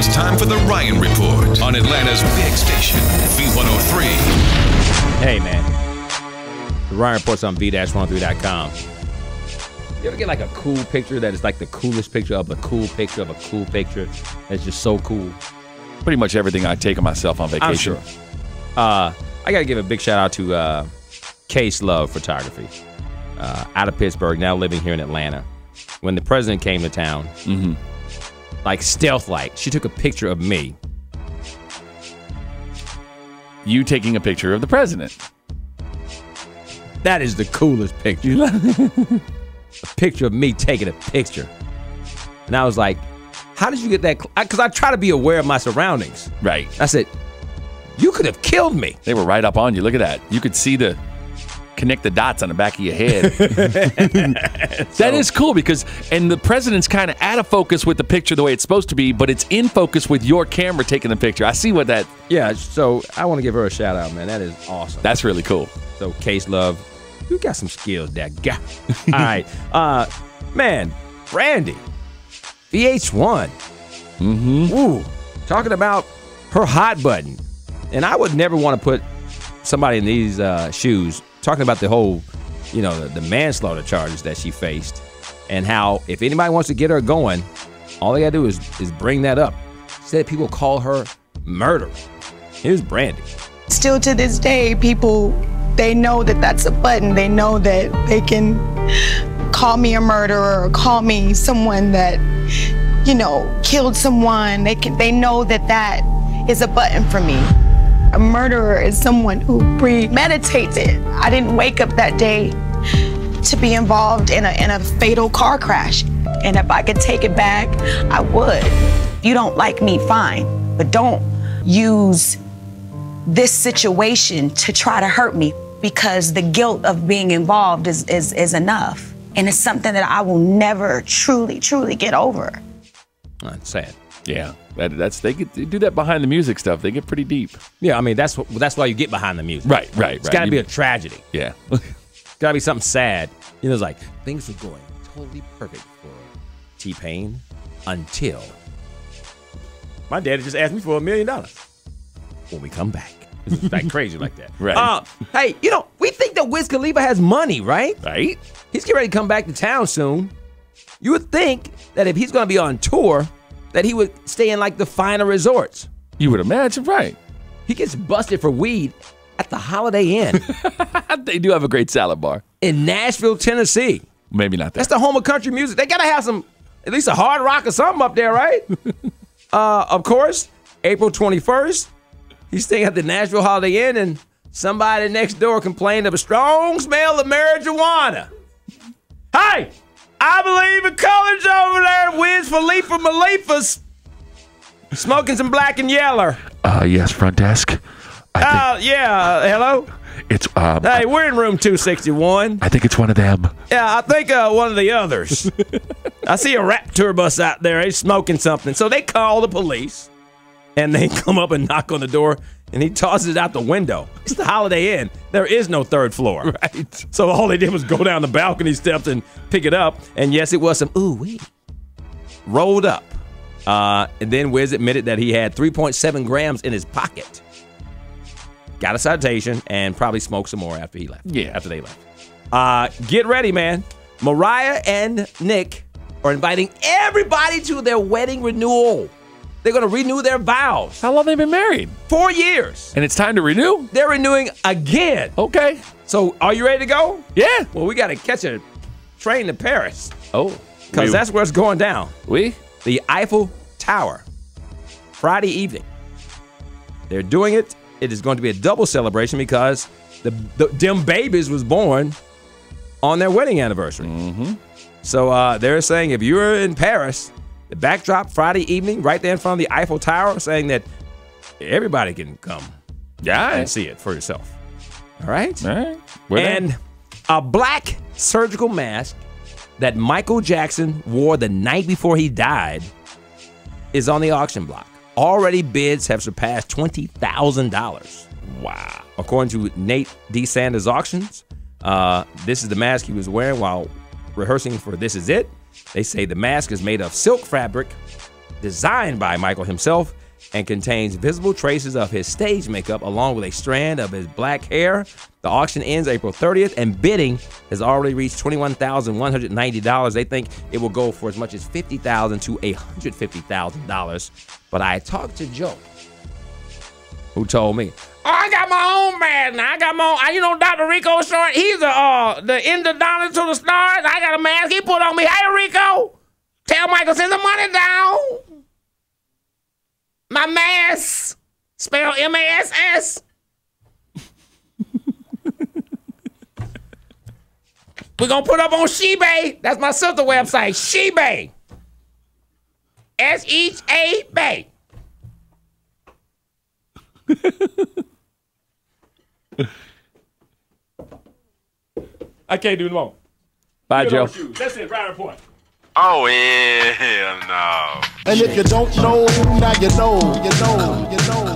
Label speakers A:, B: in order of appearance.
A: It's time for the Ryan Report on Atlanta's big station, V103.
B: Hey, man. The Ryan Report's on V-103.com. You ever get like a cool picture that is like the coolest picture of a cool picture of a cool picture that's just so cool?
C: Pretty much everything I take of myself on vacation.
B: I'm sure. I got to give a big shout out to Case Love Photography out of Pittsburgh, now living here in Atlanta. When the president came to town, like stealth-like, she took a picture of me.
C: You taking a picture of the president.
B: That is the coolest picture. A picture of me taking a picture. And I was like, how did you get that? Because I try to be aware of my surroundings.
C: Right.
B: I said, you could have killed me.
C: They were right up on you. Look at that. You could see connect the dots on the back of your head. That is cool and the president's kind of out of focus with the picture the way it's supposed to be, but it's in focus with your camera taking the picture. I see what that.
B: Yeah, so I want to give her a shout out, man. That is awesome.
C: That's really cool.
B: So Case Love, you got some skills, that guy. All right. Man, Brandy, VH1. Ooh, talking about her hot button. And I would never want to put somebody in these shoes, talking about the whole, the manslaughter charges that she faced, and how if anybody wants to get her going, all they got to do is bring that up. She said people call her murderer. Here's Brandy.
D: Still to this day, people, they know that that's a button. They know that they can call me a murderer or call me someone that, killed someone. They know that that is a button for me. A murderer is someone who premeditates it. I didn't wake up that day to be involved in a fatal car crash. And if I could take it back, I would. You don't like me, fine, but don't use this situation to try to hurt me, because the guilt of being involved is enough. And it's something that I will never truly get over.
B: That's sad.
C: Yeah, they do that behind the music stuff. They get pretty deep.
B: Yeah, I mean, that's why you get behind the music.
C: Right.
B: It's got to be a tragedy.
C: Yeah.
B: It's got to be something sad. It's like, things were going totally perfect for T-Pain until my daddy just asked me for $1 million. When we come back. It's like crazy like that.
C: Right.
B: Hey, we think that Wiz Khalifa has money, right?
C: Right.
B: He's getting ready to come back to town soon. You would think that if he's going to be on tour, that he would stay in like the finer resorts.
C: You would imagine, right?
B: He gets busted for weed at the Holiday Inn.
C: They do have a great salad bar.
B: In Nashville, Tennessee.
C: Maybe not that.
B: That's the home of country music. They got to have at least a hard rock or something up there, right? Of course, April 21st, he's staying at the Nashville Holiday Inn, and somebody next door complained of a strong smell of marijuana. Hey! I believe in colors over there. Wiz Khalifa Malifa's smoking some black and yellow.
C: Yes, front desk.
B: Yeah. Hello?
C: It's
B: hey, we're in room 261.
C: I think it's one of them.
B: Yeah, I think one of the others. I see a rap tour bus out there. He's smoking something. So they call the police, and they come up and knock on the door, and he tosses it out the window. It's the Holiday Inn. There is no third floor.
C: Right.
B: So all they did was go down the balcony steps and pick it up. And yes, it was some ooh-wee. Rolled up. And then Wiz admitted that he had 3.7 grams in his pocket. Got a citation and probably smoked some more after he left.
C: Yeah.
B: After they left. Get ready, man. Mariah and Nick are inviting everybody to their wedding renewal. They're going to renew their vows.
C: How long have they been married?
B: 4 years.
C: And it's time to renew?
B: They're renewing again.
C: Okay.
B: So are you ready to go?
C: Yeah.
B: Well, we got to catch a train to Paris.
C: Oh.
B: Because that's where it's going down. The Eiffel Tower. Friday evening. They're doing it. It is going to be a double celebration because them babies was born on their wedding anniversary. So they're saying if you're in Paris, the backdrop Friday evening, right there in front of the Eiffel Tower, saying that everybody can come and see it for yourself. All right?
C: All right.
B: And a black surgical mask that Michael Jackson wore the night before he died is on the auction block. Already bids have surpassed $20,000.
C: Wow.
B: According to Nate D. Sanders Auctions, this is the mask he was wearing while rehearsing for This Is It. They say the mask is made of silk fabric designed by Michael himself and contains visible traces of his stage makeup along with a strand of his black hair. The auction ends April 30th, and bidding has already reached $21,190. They think it will go for as much as $50,000 to $150,000. But I talked to Joe, who told me, "Oh, I got my own band now. I got my own. You know, Dr. Rico Short. He's the Indonesian to the stars. I got a mask he put on me. Hey, Rico, tell Michael send the money down. My mask, spelled M-A-S-S. We're gonna put up on Shebay. That's my sister website, Shebay. S-H-A-Bay. I can't do no more.
C: Bye, Joe.
B: That's it. Right report.
E: Oh, yeah, no.
F: And if you don't know, now you know, you know, you know.